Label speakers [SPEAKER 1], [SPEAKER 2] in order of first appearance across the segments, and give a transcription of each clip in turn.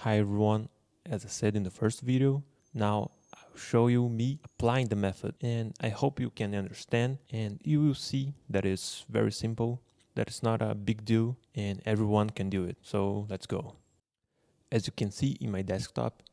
[SPEAKER 1] Hi everyone, as I said in the first video, now I'll show you me applying the method and I hope you can understand and you will see that it's very simple, that it's not a big deal and everyone can do it. So let's go. As you can see in my desktop,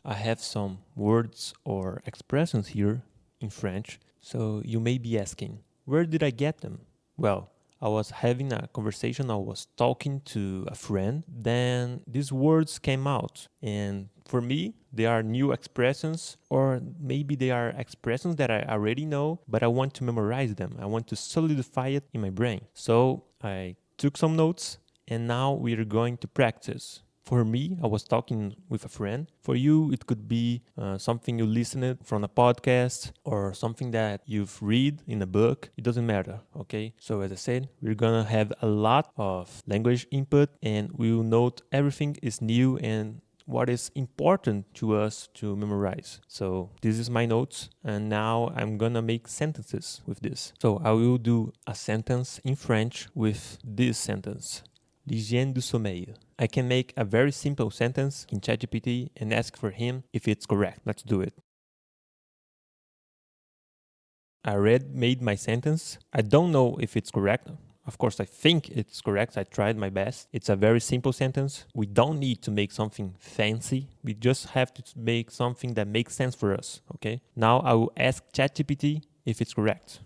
[SPEAKER 1] I have some words or expressions here in French. So you may be asking, where did I get them? Well, I was having a conversation, I was talking to a friend, then these words came out. And for me, they are new expressions, or maybe they are expressions that I already know, but I want to memorize them. I want to solidify it in my brain. So I took some notes, and now we are going to practice. For me, I was talking with a friend. For you, it could be something you listened from a podcast or something that you've read in a book. It doesn't matter, okay? So as I said, we're gonna have a lot of language input and we will note everything is new and what is important to us to memorize. So this is my notes and now I'm gonna make sentences with this. So I will do a sentence in French with this sentence. L'hygiène du sommeil. I can make a very simple sentence in ChatGPT and ask for him if it's correct. Let's do it. I made my sentence. I don't know if it's correct. Of course, I think it's correct. I tried my best. It's a very simple sentence. We don't need to make something fancy. We just have to make something that makes sense for us, okay? Now I will ask ChatGPT if it's correct.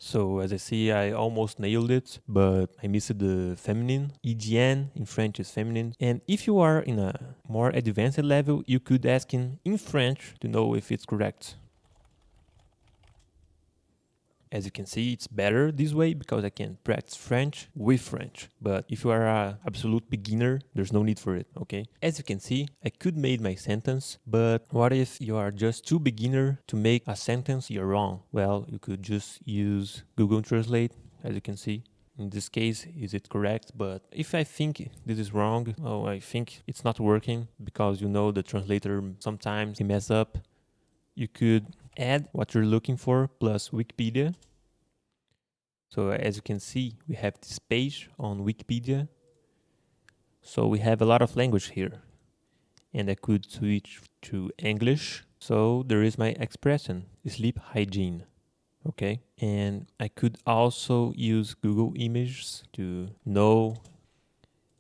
[SPEAKER 1] So as I see, I almost nailed it, but I missed the feminine. Hygiene in French is feminine. And if you are in a more advanced level, you could ask him in French to know if it's correct. As you can see, it's better this way because I can practice French with French. But if you are an absolute beginner, there's no need for it, okay? As you can see, I could make my sentence, but what if you are just too beginner to make a sentence you're wrong? Well, you could just use Google Translate, as you can see. In this case, is it correct? But if I think this is wrong, oh, I think it's not working because you know the translator sometimes he mess up. You could add what you're looking for plus Wikipedia. So as you can see, we have this page on Wikipedia. So we have a lot of language here. And I could switch to English. So there is my expression, sleep hygiene. Okay. And I could also use Google Images to know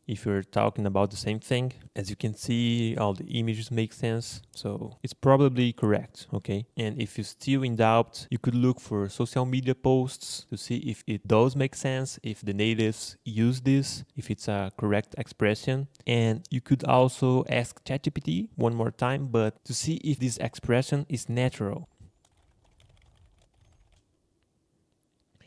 [SPEAKER 1] if you're talking about the same thing. As you can see, all the images make sense, so it's probably correct, okay? And if you're still in doubt, you could look for social media posts to see if it does make sense, if the natives use this, if it's a correct expression. And you could also ask ChatGPT one more time, but to see if this expression is natural.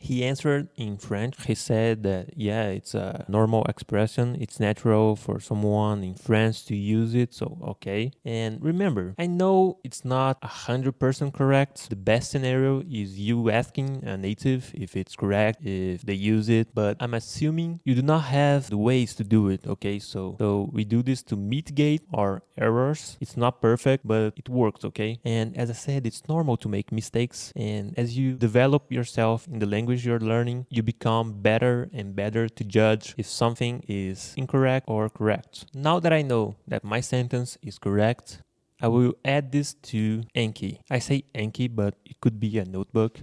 [SPEAKER 1] He answered in French. He said that, yeah, it's a normal expression. It's natural for someone in France to use it. So, okay. And remember, I know it's not 100% correct. The best scenario is you asking a native if it's correct, if they use it. But I'm assuming you do not have the ways to do it, okay? So we do this to mitigate our errors. It's not perfect, but it works, okay? And as I said, it's normal to make mistakes. And as you develop yourself in the language you're learning, you become better and better to judge if something is incorrect or correct. Now that I know that my sentence is correct, I will add this to Anki. I say Anki, but it could be a notebook.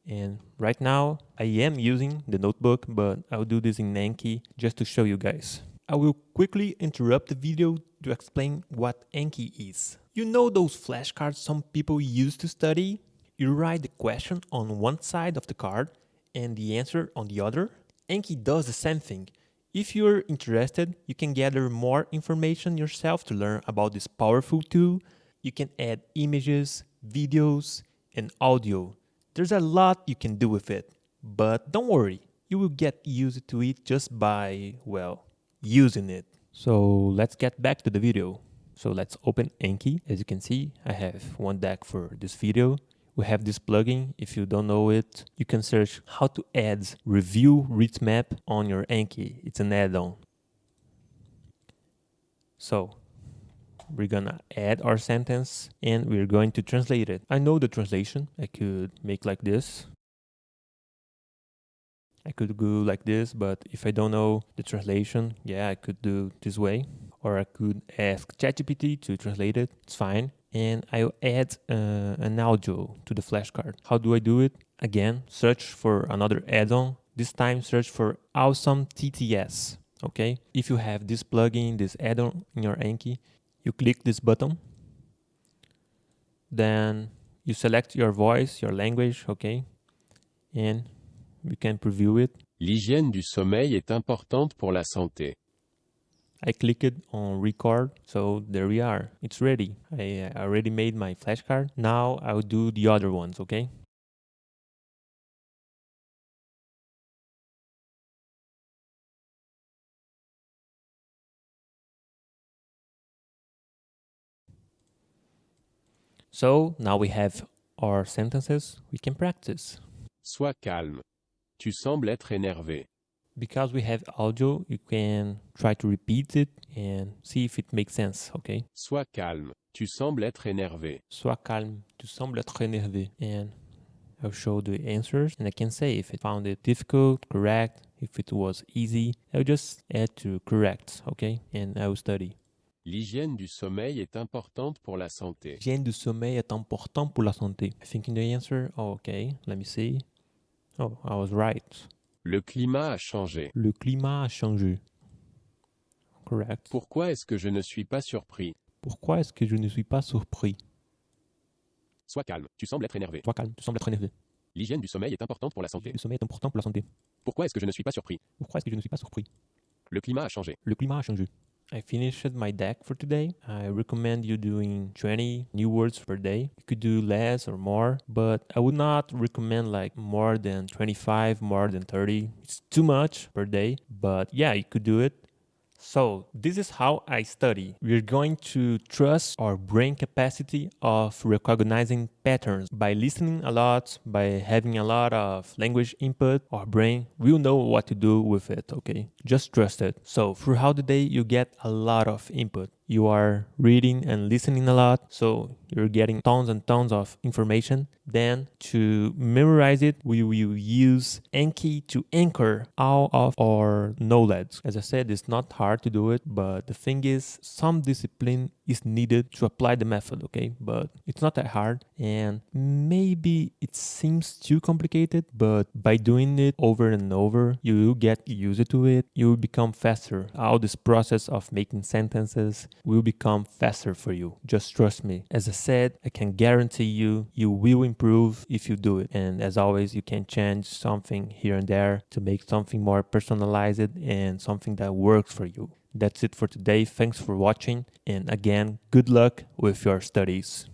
[SPEAKER 1] And right now, I am using the notebook, but I'll do this in Anki just to show you guys. I will quickly interrupt the video to explain what Anki is. You know those flashcards some people use to study? You write the question on one side of the card and the answer on the other. Anki does the same thing. If you're interested, you can gather more information yourself to learn about this powerful tool. You can add images, videos, and audio. There's a lot you can do with it, but don't worry, you will get used to it just by, well, using it. So let's get back to the video. So let's open Anki. As you can see, I have one deck for this video. We have this plugin. If you don't know it, you can search how to add review map on your Anki. It's an add-on. So we're gonna add our sentence and we're going to translate it. I know the translation. I could make like this. I could go like this, but if I don't know the translation, yeah, I could do this way. Or I could ask ChatGPT to translate it. It's fine. And I'll add an audio to the flashcard. How do I do it? Again, search for another add-on. This time, search for Awesome TTS. Okay? If you have this plugin, this add-on in your Anki, you click this button. Then you select your voice, your language, okay? And you can preview it.
[SPEAKER 2] L'hygiène du sommeil est importante pour la santé.
[SPEAKER 1] I clicked on record, so there we are. It's ready. I already made my flashcard. Now I'll do the other ones, okay? So now we have our sentences we can practice.
[SPEAKER 2] Sois calme. Tu sembles être énervé.
[SPEAKER 1] Because we have audio, you can try to repeat it and see if it makes sense, okay?
[SPEAKER 2] Sois calme. Tu sembles être énervé.
[SPEAKER 1] Sois calme, tu sembles être énervé. And I'll show the answers and I can say if I found it difficult, correct, if it was easy. I'll just add to correct, okay? And I will study.
[SPEAKER 2] L'hygiène du sommeil est importante pour la santé.
[SPEAKER 1] L'hygiène du sommeil est important pour la santé. I think in the answer, oh, okay, let me see. Oh, I was right.
[SPEAKER 2] Le climat a changé.
[SPEAKER 1] Le climat a changé. Correct.
[SPEAKER 2] Pourquoi est-ce que je ne suis pas surpris?
[SPEAKER 1] Pourquoi est-ce que je ne suis pas surpris?
[SPEAKER 2] Sois calme. Tu sembles être énervé.
[SPEAKER 1] Sois calme, tu sembles être énervé.
[SPEAKER 2] L'hygiène du sommeil est importante pour la santé.
[SPEAKER 1] Le sommeil est important pour la santé.
[SPEAKER 2] Pourquoi est-ce que je ne suis pas surpris?
[SPEAKER 1] Pourquoi est-ce que je ne suis pas surpris?
[SPEAKER 2] Le climat a changé.
[SPEAKER 1] Le climat a changé. I finished my deck for today. I recommend you doing 20 new words per day. You could do less or more, but I would not recommend like more than 25, more than 30. It's too much per day, but yeah, you could do it. So this is how I study. We're going to trust our brain capacity of recognizing patterns. By listening a lot, by having a lot of language input, our brain will know what to do with it, okay? Just trust it. So throughout the day, you get a lot of input. You are reading and listening a lot, so you're getting tons and tons of information. Then to memorize it, we will use Anki to anchor all of our knowledge. As I said, it's not hard to do it, but the thing is, some discipline is needed to apply the method, okay? But it's not that hard, and maybe it seems too complicated, but by doing it over and over, you will get used to it. You will become faster. All this process of making sentences will become faster for you. Just trust me. As I said, I can guarantee you, you will improve if you do it. And as always, you can change something here and there to make something more personalized and something that works for you. That's it for today. Thanks for watching. And again, good luck with your studies.